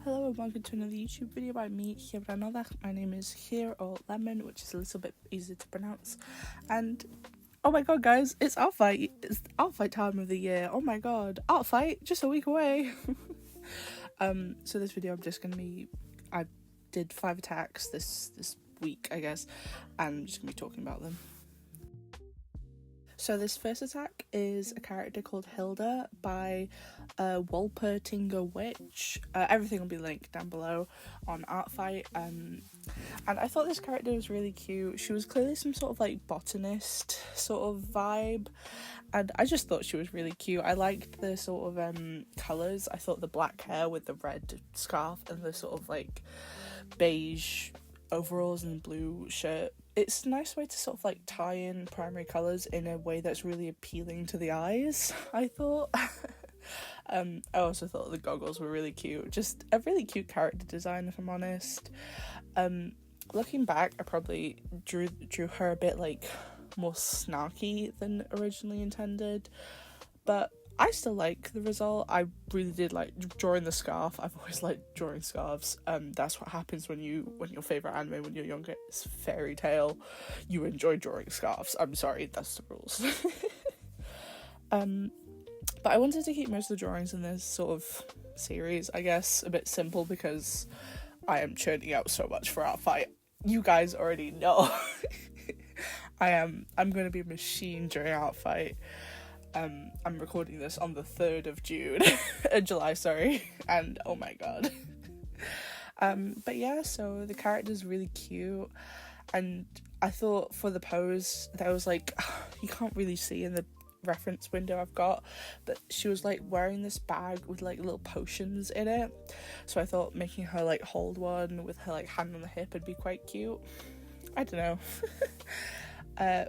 Hello and welcome to another YouTube video by me, here another. My name is Here or Lemon, which is a little bit easier to pronounce. And oh my god guys, it's Artfight. It's Artfight time of the year. Oh my god, Artfight, just a week away. So this video I did 5 attacks this week, I guess, and I'm just gonna be talking about them. So this first attack is a character called Hilda by Wolpertinger Witch. Everything will be linked down below on Artfight. And I thought this character was really cute. She was clearly some sort of like botanist sort of vibe, and I just thought she was really cute. I liked the sort of colours. I thought the black hair with the red scarf and the sort of like beige overalls and blue shirt. It's a nice way to sort of like tie in primary colours in a way that's really appealing to the eyes, I thought. I also thought the goggles were really cute. Just a really cute character design, if I'm honest. Looking back, I probably drew her a bit like more snarky than originally intended, but I still like the result. I really did like drawing the scarf. I've always liked drawing scarves. That's what happens when your favourite anime when you're younger is fairy tale. You enjoy drawing scarves. I'm sorry, that's the rules. But I wanted to keep most of the drawings in this sort of series, I guess, a bit simple because I am churning out so much for Artfight. You guys already know. I'm going to be a machine during Artfight. I'm recording this on the 3rd of July, and oh my god. But yeah, so the character's really cute, and I thought for the pose that was like, you can't really see in the reference window I've got, but she was like wearing this bag with like little potions in it, so I thought making her like hold one with her like hand on the hip would be quite cute. I don't know.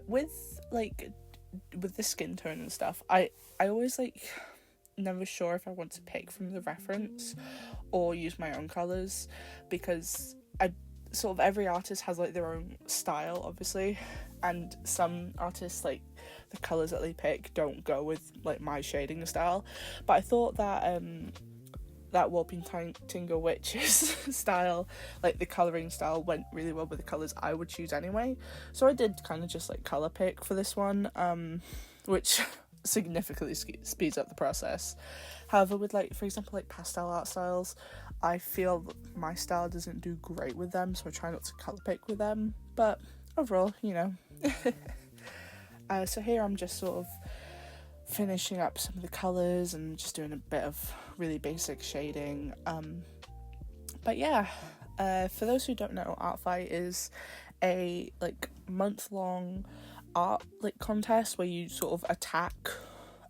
With the skin tone and stuff, I always like never sure if I want to pick from the reference or use my own colours, because sort of every artist has like their own style, obviously, and some artists, like, the colours that they pick don't go with like my shading style. But I thought that that Wolpertinger Witch's style, like the colouring style, went really well with the colours I would choose anyway. So I did kind of just like colour pick for this one, which significantly speeds up the process. However, with like, for example, like pastel art styles, I feel my style doesn't do great with them, so I try not to colour pick with them. But overall, you know. So here I'm just sort of finishing up some of the colours and just doing a bit of really basic shading. But yeah, for those who don't know, Artfight is a like month-long art like contest where you sort of attack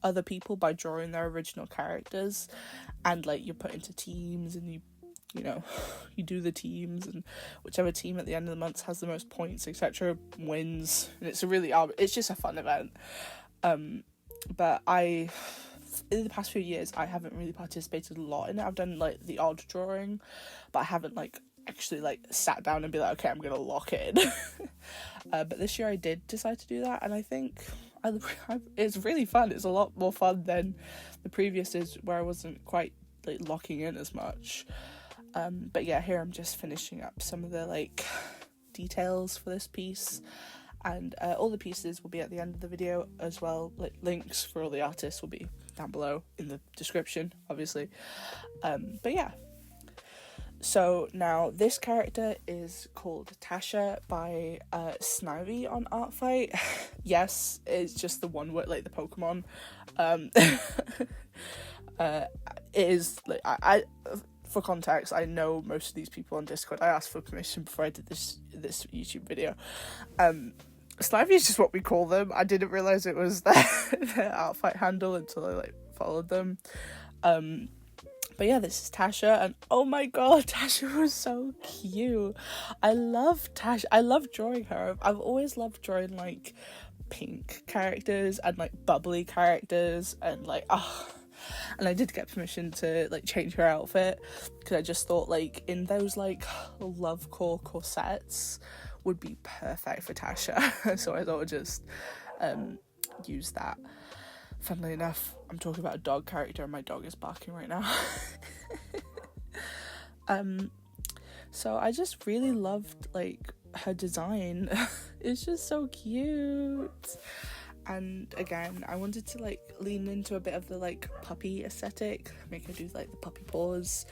other people by drawing their original characters, and like you're put into teams and you know you do the teams, and whichever team at the end of the month has the most points, etc., wins. And it's just a fun event. But in the past few years, I haven't really participated a lot in it. I've done like the odd drawing, but I haven't like actually like sat down and be like, okay, I'm gonna lock it in. But this year I did decide to do that, and I think it's really fun. It's a lot more fun than the previous is, where I wasn't quite like locking in as much. But yeah, here I'm just finishing up some of the like details for this piece. And all the pieces will be at the end of the video as well. Like links for all the artists will be down below in the description, obviously. But yeah. So now this character is called Tasha by Snivy on Artfight. Yes, it's just the one word, like the Pokemon. It is like I for context, I know most of these people on Discord. I asked for permission before I did this YouTube video. Snivy is just what we call them. I didn't realise it was their Artfight handle until I like followed them. But yeah, this is Tasha, and oh my god, Tasha was so cute. I love Tasha. I love drawing her. I've always loved drawing like pink characters and like bubbly characters, and like and I did get permission to like change her outfit, because I just thought like in those like love core corsets would be perfect for Tasha. So I thought I'd just use that. Funnily enough, I'm talking about a dog character and my dog is barking right now. So I just really loved like her design. It's just so cute. And again, I wanted to like lean into a bit of the like puppy aesthetic, make her do like the puppy paws,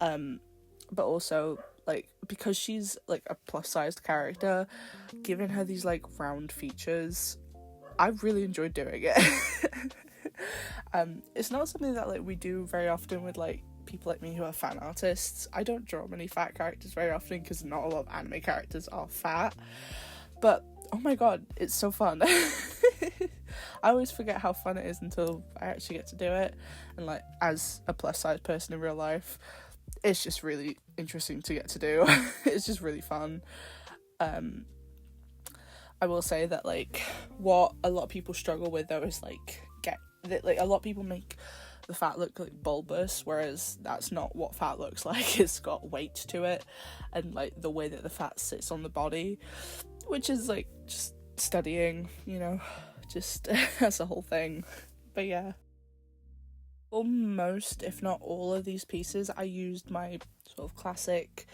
but also like because she's like a plus sized character, giving her these like round features, I really enjoyed doing it. It's not something that like we do very often with like people like me who are fan artists. I don't draw many fat characters very often because not a lot of anime characters are fat, but oh my god, it's so fun. I always forget how fun it is until I actually get to do it, and like as a plus size person in real life, it's just really interesting to get to do. It's just really fun. I will say that like what a lot of people struggle with though is like a lot of people make the fat look like bulbous, whereas that's not what fat looks like. It's got weight to it, and like the way that the fat sits on the body, which is like just studying, you know, just that's a whole thing. But yeah, almost if not all of these pieces I used my sort of classic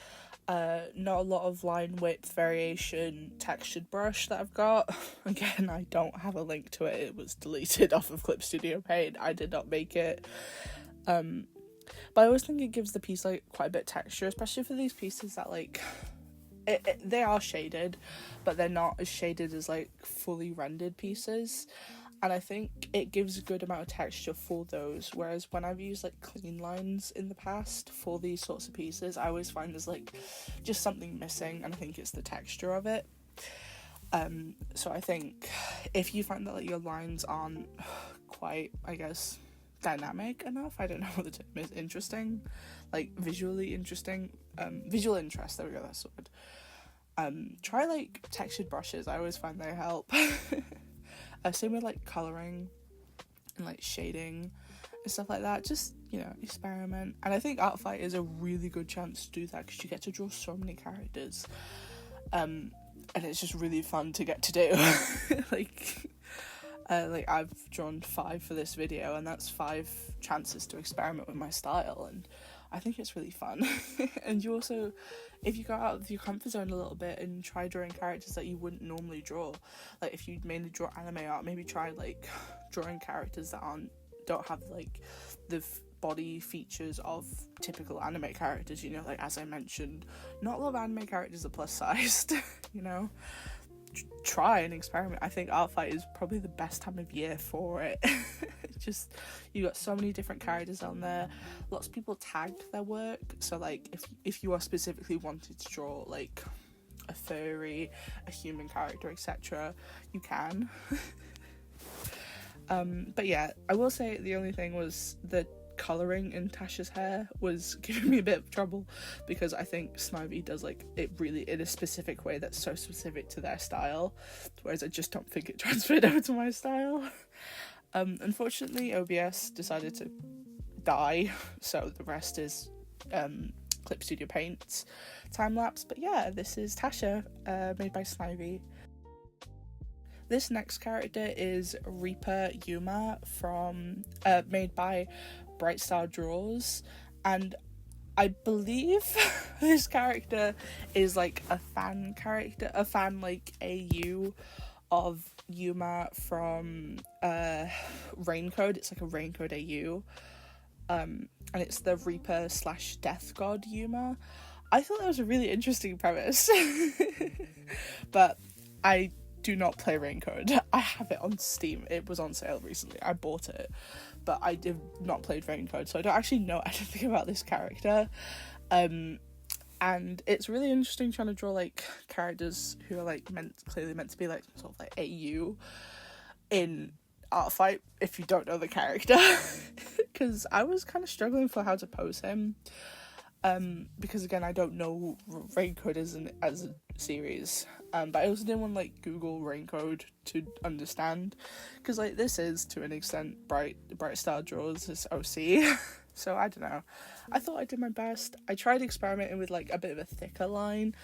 not a lot of line width variation textured brush that I've got. Again, I don't have a link to it. It was deleted off of Clip Studio Paint. I did not make it. But I always think it gives the piece like quite a bit of texture, especially for these pieces that like they are shaded, but they're not as shaded as like fully rendered pieces. And I think it gives a good amount of texture for those, whereas when I've used like clean lines in the past for these sorts of pieces, I always find there's like just something missing, and I think it's the texture of it. So I think if you find that like your lines aren't quite, I guess, dynamic enough, I don't know what the term is, interesting, like visually interesting, visual interest, there we go, that's the word. Try like textured brushes. I always find they help. Same with like colouring and like shading and stuff like that. Just, you know, experiment. And I think Artfight is a really good chance to do that because you get to draw so many characters. And it's just really fun to get to do. like I've drawn 5 for this video, and that's 5 chances to experiment with my style, and I think it's really fun. And you also, if you go out of your comfort zone a little bit and try drawing characters that you wouldn't normally draw, like if you mainly draw anime art, maybe try like drawing characters that don't have like the body features of typical anime characters, you know, like as I mentioned, not a lot of anime characters are plus sized. You know, try and experiment. I think Artfight is probably the best time of year for it. Just, you got so many different characters on there. Lots of people tagged their work, so like if you are specifically wanting to draw like a furry, a human character, etc., you can. But yeah, I will say the only thing was the colouring in Tasha's hair was giving me a bit of trouble, because I think Snivy does like it really in a specific way that's so specific to their style, whereas I just don't think it transferred over to my style. Unfortunately, OBS decided to die, so the rest is Clip Studio Paint time-lapse. But yeah, this is Tasha, made by Snivy. This next character is Reaper Yuma from made by Bright Star Draws, and I believe this character is like a fan like AU of Yuma from Raincode. It's like a Raincode AU, and it's the Reaper / Death God Yuma. I thought that was a really interesting premise. But I do not play Raincode. I have it on Steam. It was on sale recently. I bought it, but I did not play Raincode, so I don't actually know anything about this character. And it's really interesting trying to draw like characters who are like clearly meant to be like sort of like AU in Artfight if you don't know the character. Because I was kind of struggling for how to pose him. Because again, I don't know Raincode as a series, but I also didn't want to like Google Raincode to understand, because like this is to an extent Bright Star Draws this OC. So I don't know, I thought I did my best. I tried experimenting with like a bit of a thicker line.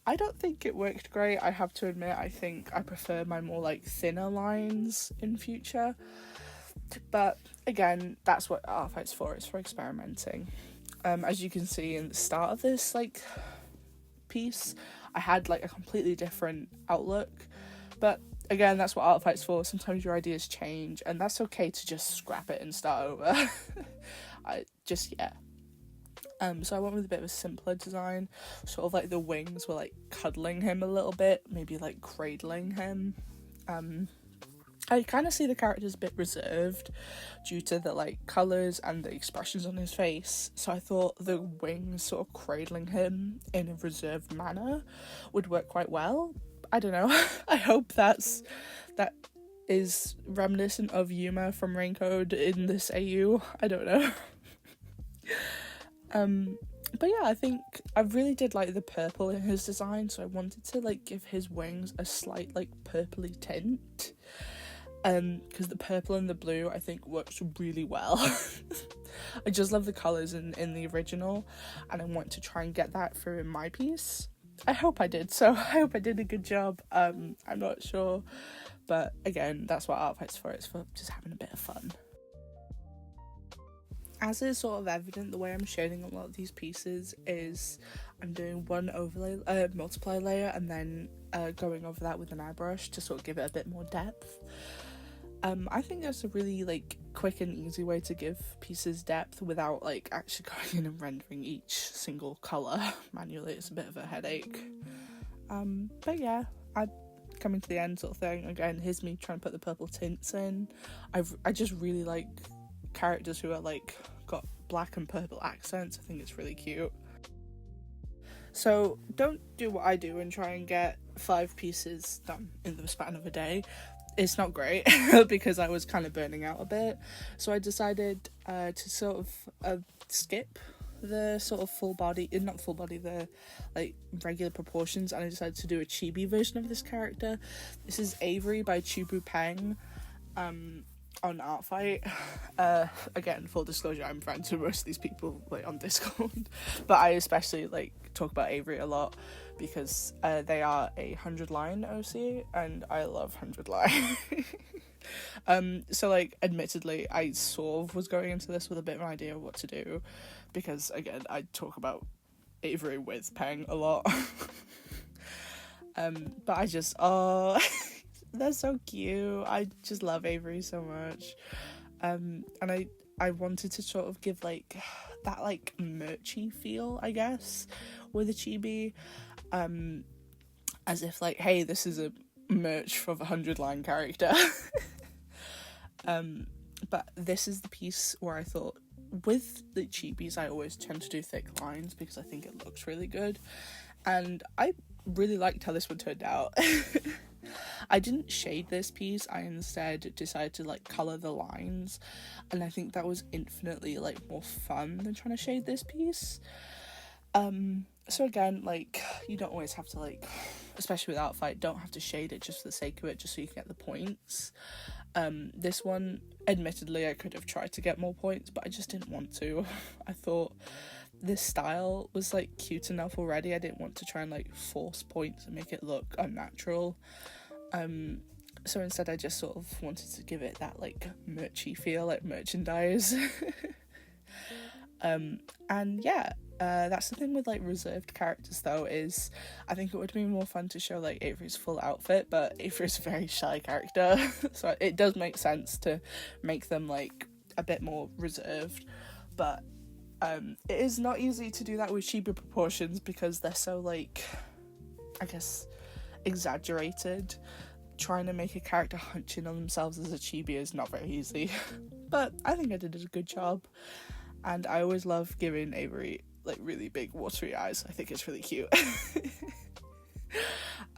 I don't think it worked great, I have to admit. I think I prefer my more like thinner lines in future, but again, that's what Artfight's for. It's for experimenting. As you can see in the start of this like piece, I had like a completely different outlook, but again, that's what Artfight's for. Sometimes your ideas change, and that's okay to just scrap it and start over. So I went with a bit of a simpler design, sort of like the wings were like cuddling him a little bit, maybe like cradling him. I kind of see the character's a bit reserved due to the like colours and the expressions on his face, so I thought the wings sort of cradling him in a reserved manner would work quite well. I don't know. I hope that is reminiscent of Yuma from Raincode in this AU. I don't know. But yeah, I think I really did like the purple in his design, so I wanted to like give his wings a slight like purpley tint. Because the purple and the blue I think works really well. I just love the colours in the original, and I want to try and get that through in my piece. I hope I did, so I hope I did a good job. I'm not sure, but again, that's what Artfight's for. It's for just having a bit of fun. As is sort of evident, the way I'm shading a lot of these pieces is I'm doing one overlay, multiply layer, and then going over that with an airbrush to sort of give it a bit more depth. I think that's a really like quick and easy way to give pieces depth without like actually going in and rendering each single colour manually. It's a bit of a headache. But yeah, I'm coming to the end sort of thing. Again, here's me trying to put the purple tints in. I just really like characters who are like got black and purple accents. I think it's really cute. So don't do what I do and try and get 5 pieces done in the span of a day. It's not great because I was kind of burning out a bit, so I decided to sort of skip the sort of the like regular proportions, and I decided to do a chibi version of this character. This is Avery by Chubu Peng on Artfight. Again, full disclosure, I'm friends with most of these people like on Discord, but I especially like talk about Avery a lot because they are a 100-line OC and I love 100-line. So like admittedly I sort of was going into this with a bit of an idea of what to do, because again I talk about Avery with Peng a lot. But I just they're so cute. I just love Avery so much. And I wanted to sort of give like that like merchy feel, I guess, with a chibi. As if like, hey, this is a merch for the 100-line character. But this is the piece where I thought, with the chibis I always tend to do thick lines because I think it looks really good, and I really liked how this one turned out. I didn't shade this piece, I instead decided to like colour the lines, and I think that was infinitely like more fun than trying to shade this piece. So again, like, you don't always have to like, especially with Artfight, don't have to shade it just for the sake of it, just so you can get the points. This one, admittedly, I could have tried to get more points, but I just didn't want to. I thought this style was like cute enough already. I didn't want to try and like force points and make it look unnatural. So instead I just sort of wanted to give it that like merchy feel, like merchandise. And yeah, that's the thing with like reserved characters though, is I think it would be more fun to show like Avery's full outfit, but Avery's a very shy character, so it does make sense to make them like a bit more reserved, but it is not easy to do that with chibi proportions because they're so like, I guess, exaggerated. Trying to make a character hunching on themselves as a chibi is not very easy. But I think I did a good job, and I always love giving Avery like really big watery eyes. I think it's really cute.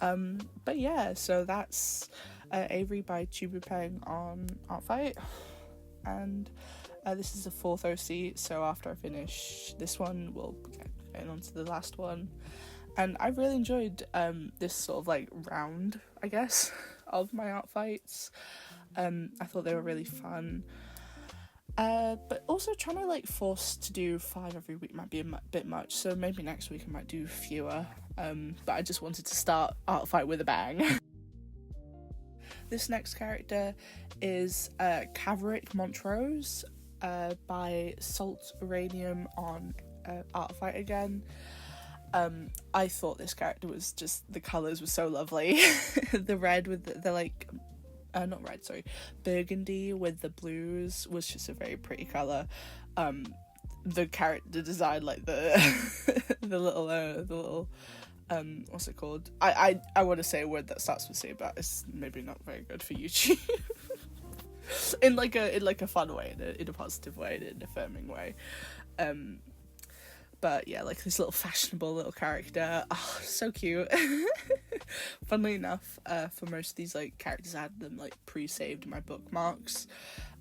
But yeah, so that's Avery by Chubu Peng on Artfight, and this is the 4th OC, so after I finish this one we'll get on to the last one. And I really enjoyed this sort of like round, I guess, of my Artfights. I thought they were really fun. But also trying to like force to do 5 every week might be a bit much, so maybe next week I might do fewer. But I just wanted to start Artfight with a bang. This next character is Caverick Montrose by Salt Uranium on Artfight again. I thought this character was just, the colours were so lovely. The red with the like, not red, sorry, burgundy with the blues was just a very pretty colour. The character design, like the the little what's it called? I want to say a word that starts with C, but it's maybe not very good for YouTube. in like a fun way, in a positive way, in an affirming way. But yeah, like this little fashionable little character. Oh, so cute. Funnily enough, for most of these like characters, I had them like pre-saved in my bookmarks.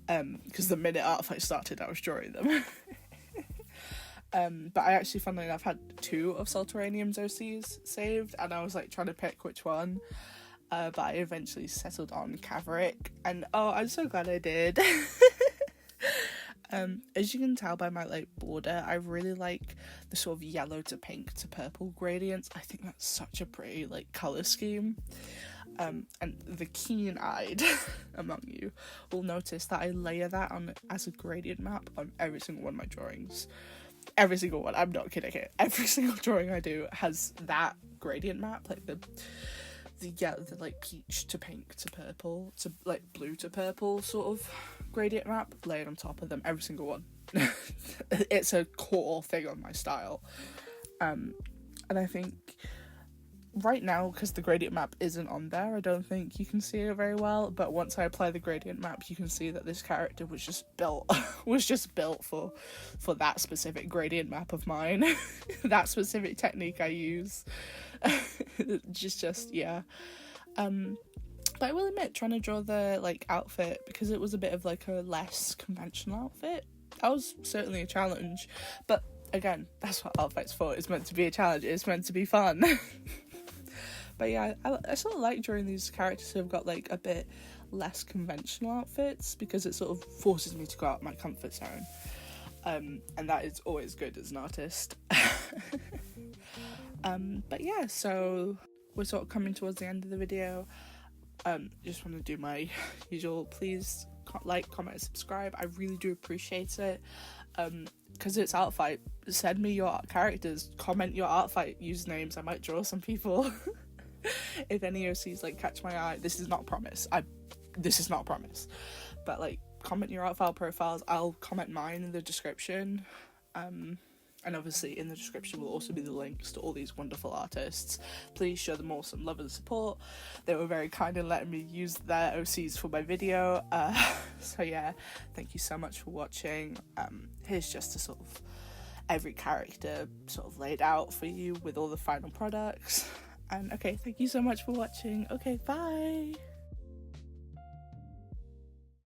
Because the minute Artfight started, I was drawing them. But I actually, funnily enough, had 2 of Solteranium's OCs saved, and I was like trying to pick which one. But I eventually settled on Caverick, and oh, I'm so glad I did. As you can tell by my like border, I really like the sort of yellow to pink to purple gradients. I think that's such a pretty like colour scheme. And the keen-eyed among you will notice that I layer that on as a gradient map on every single one of my drawings. Every single one, I'm not kidding here. Every single drawing I do has that gradient map, like the like peach to pink to purple to like blue to purple sort of gradient map layered on top of them, every single one. It's a core thing on my style. And I think right now, because the gradient map isn't on there, I don't think you can see it very well, but once I apply the gradient map, you can see that this character was just built for that specific gradient map of mine. That specific technique I use. just yeah. But I will admit, trying to draw the like outfit, because it was a bit of like a less conventional outfit, that was certainly a challenge. But again, that's what Artfight's for. It's meant to be a challenge. It's meant to be fun. But yeah, I sort of like drawing these characters who have got like a bit less conventional outfits, because it sort of forces me to go out of my comfort zone. And that is always good as an artist. But yeah, so we're sort of coming towards the end of the video. Just want to do my usual, please like, comment, and subscribe. I really do appreciate it. Because it's Artfight, send me your characters, comment your Artfight usernames. I might draw some people. If any OCs like catch my eye, this is not a promise. But like, comment your art file profiles. I'll comment mine in the description. And obviously in the description will also be the links to all these wonderful artists. Please show them all some love and support. They were very kind in letting me use their OCs for my video. So yeah, thank you so much for watching. Here's just a sort of every character sort of laid out for you with all the final products. And okay, thank you so much for watching. Okay, bye!